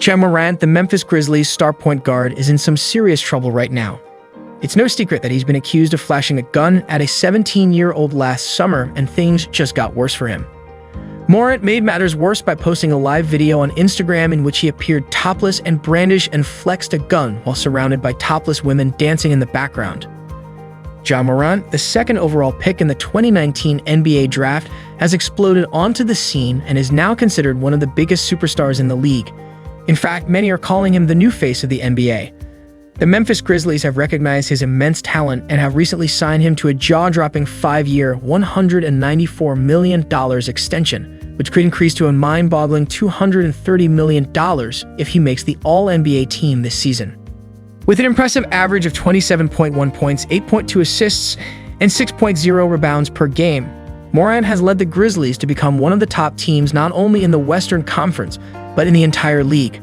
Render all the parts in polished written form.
Ja Morant, the Memphis Grizzlies' star point guard, is in some serious trouble right now. It's no secret that he's been accused of flashing a gun at a 17-year-old last summer, and things just got worse for him. Morant made matters worse by posting a live video on Instagram in which he appeared topless and brandished and flexed a gun while surrounded by topless women dancing in the background. Ja Morant, the second overall pick in the 2019 NBA draft, has exploded onto the scene and is now considered one of the biggest superstars in the league. In fact, many are calling him the new face of the NBA. The Memphis Grizzlies have recognized his immense talent and have recently signed him to a jaw-dropping 5-year, $194 million extension, which could increase to a mind-boggling $230 million if he makes the All-NBA team this season. With an impressive average of 27.1 points, 8.2 assists, and 6.0 rebounds per game, Morant has led the Grizzlies to become one of the top teams not only in the Western Conference, but in the entire league.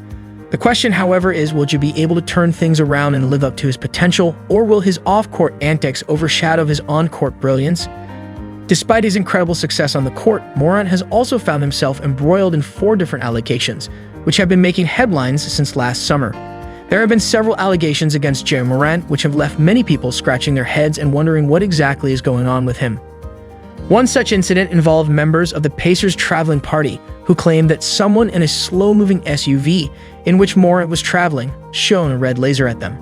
The question, however, is will Ja be able to turn things around and live up to his potential, or will his off-court antics overshadow his on-court brilliance? Despite his incredible success on the court, Morant has also found himself embroiled in 4 different allegations, which have been making headlines since last summer. There have been several allegations against Ja Morant, which have left many people scratching their heads and wondering what exactly is going on with him. One such incident involved members of the Pacers' traveling party, who claimed that someone in a slow-moving SUV in which Morant was traveling shone a red laser at them.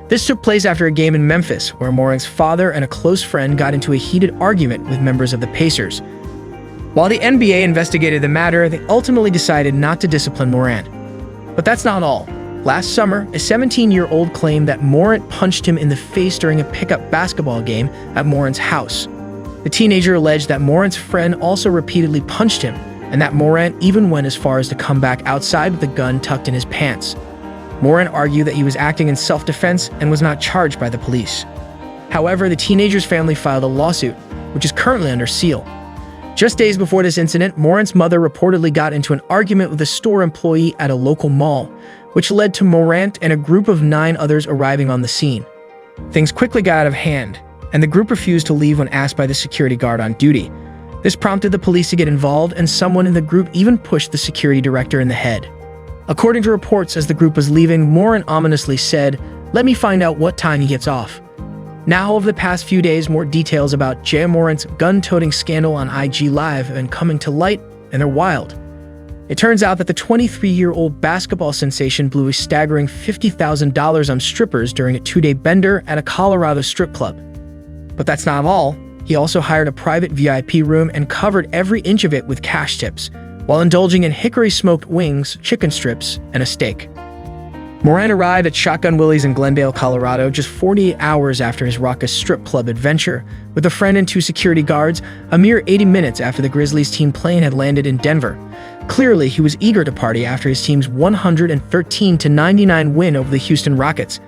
This took place after a game in Memphis, where Morant's father and a close friend got into a heated argument with members of the Pacers. While the NBA investigated the matter, they ultimately decided not to discipline Morant. But that's not all. Last summer, a 17-year-old claimed that Morant punched him in the face during a pickup basketball game at Morant's house. The teenager alleged that Morant's friend also repeatedly punched him, and that Morant even went as far as to come back outside with the gun tucked in his pants. Morant argued that he was acting in self-defense and was not charged by the police. However, the teenager's family filed a lawsuit, which is currently under seal. Just days before this incident, Morant's mother reportedly got into an argument with a store employee at a local mall, which led to Morant and a group of 9 others arriving on the scene. Things quickly got out of hand, and the group refused to leave when asked by the security guard on duty. This prompted the police to get involved, and someone in the group even pushed the security director in the head. According to reports, as the group was leaving, Morant ominously said, "Let me find out what time he gets off." Now, over the past few days, more details about Ja Morant's gun-toting scandal on IG Live have been coming to light, and they're wild. It turns out that the 23-year-old basketball sensation blew a staggering $50,000 on strippers during a 2-day bender at a Colorado strip club. But that's not all. He also hired a private VIP room and covered every inch of it with cash tips, while indulging in hickory-smoked wings, chicken strips, and a steak. Morant arrived at Shotgun Willie's in Glendale, Colorado, just 48 hours after his raucous strip club adventure, with a friend and 2 security guards, a mere 80 minutes after the Grizzlies team plane had landed in Denver. Clearly, he was eager to party after his team's 113-99 win over the Houston Rockets.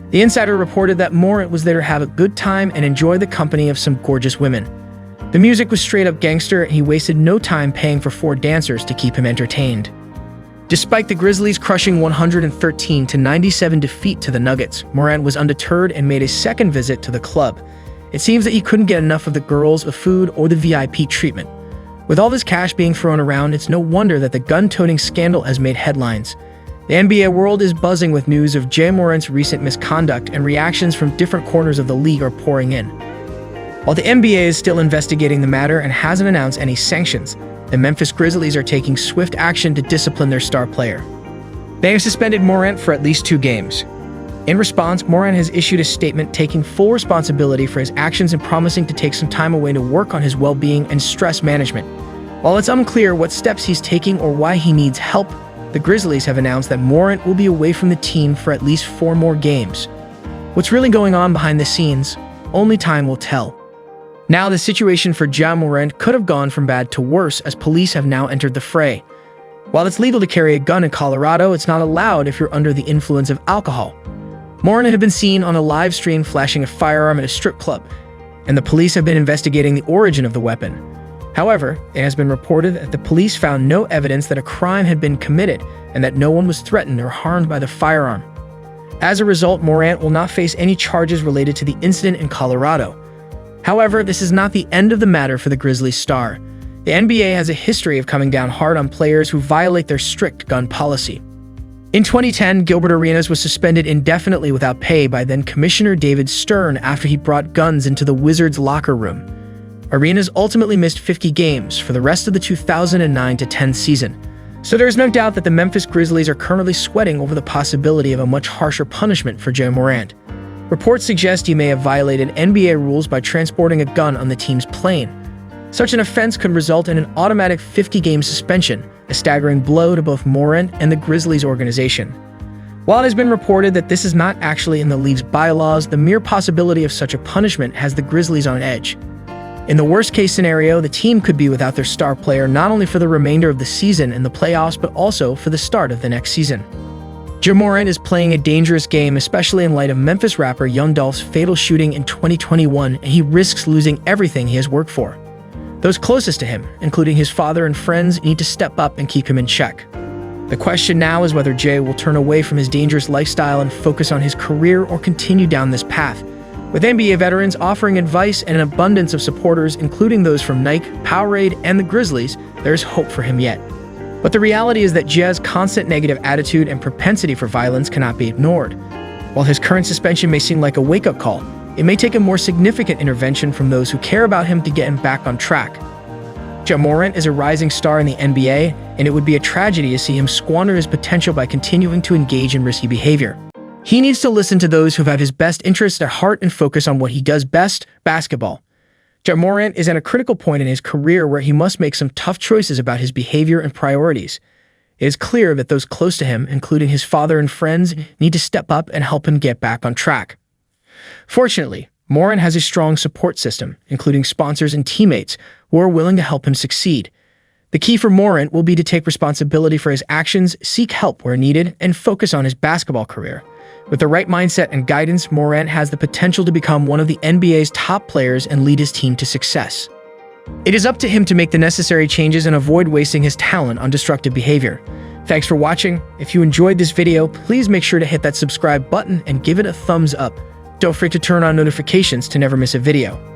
The insider reported that Morant was there to have a good time and enjoy the company of some gorgeous women. The music was straight-up gangster, and he wasted no time paying for 4 dancers to keep him entertained. Despite the Grizzlies' crushing 113-97 defeat to the Nuggets, Morant was undeterred and made a second visit to the club. It seems that he couldn't get enough of the girls, the food, or the VIP treatment. With all this cash being thrown around, it's no wonder that the gun-toting scandal has made headlines. The NBA world is buzzing with news of Ja Morant's recent misconduct, and reactions from different corners of the league are pouring in. While the NBA is still investigating the matter and hasn't announced any sanctions, the Memphis Grizzlies are taking swift action to discipline their star player. They have suspended Morant for at least 2 games. In response, Morant has issued a statement taking full responsibility for his actions and promising to take some time away to work on his well-being and stress management. While it's unclear what steps he's taking or why he needs help, the Grizzlies have announced that Morant will be away from the team for at least 4 more games. What's really going on behind the scenes? Only time will tell. Now, the situation for Ja Morant could have gone from bad to worse, as police have now entered the fray. While it's legal to carry a gun in Colorado, it's not allowed if you're under the influence of alcohol. Morant had been seen on a live stream flashing a firearm at a strip club, and the police have been investigating the origin of the weapon. However, it has been reported that the police found no evidence that a crime had been committed and that no one was threatened or harmed by the firearm. As a result, Morant will not face any charges related to the incident in Colorado. However, this is not the end of the matter for the Grizzlies star. The NBA has a history of coming down hard on players who violate their strict gun policy. In 2010, Gilbert Arenas was suspended indefinitely without pay by then-Commissioner David Stern after he brought guns into the Wizards' locker room. Arenas ultimately missed 50 games for the rest of the 2009-10 season, so there is no doubt that the Memphis Grizzlies are currently sweating over the possibility of a much harsher punishment for Ja Morant. Reports suggest he may have violated NBA rules by transporting a gun on the team's plane. Such an offense could result in an automatic 50-game suspension, a staggering blow to both Morant and the Grizzlies organization. While it has been reported that this is not actually in the league's bylaws, the mere possibility of such a punishment has the Grizzlies on edge. In the worst-case scenario, the team could be without their star player not only for the remainder of the season and the playoffs, but also for the start of the next season. Ja Morant is playing a dangerous game, especially in light of Memphis rapper Young Dolph's fatal shooting in 2021, and he risks losing everything he has worked for. Those closest to him, including his father and friends, need to step up and keep him in check. The question now is whether Jay will turn away from his dangerous lifestyle and focus on his career or continue down this path. With NBA veterans offering advice and an abundance of supporters, including those from Nike, Powerade, and the Grizzlies, there is hope for him yet. But the reality is that Ja's constant negative attitude and propensity for violence cannot be ignored. While his current suspension may seem like a wake-up call, it may take a more significant intervention from those who care about him to get him back on track. Ja Morant is a rising star in the NBA, and it would be a tragedy to see him squander his potential by continuing to engage in risky behavior. He needs to listen to those who have his best interests at heart and focus on what he does best, basketball. Ja Morant is at a critical point in his career where he must make some tough choices about his behavior and priorities. It is clear that those close to him, including his father and friends, need to step up and help him get back on track. Fortunately, Morant has a strong support system, including sponsors and teammates, who are willing to help him succeed. The key for Morant will be to take responsibility for his actions, seek help where needed, and focus on his basketball career. With the right mindset and guidance, Morant has the potential to become one of the NBA's top players and lead his team to success. It is up to him to make the necessary changes and avoid wasting his talent on destructive behavior. Thanks for watching. If you enjoyed this video, please make sure to hit that subscribe button and give it a thumbs up. Don't forget to turn on notifications to never miss a video.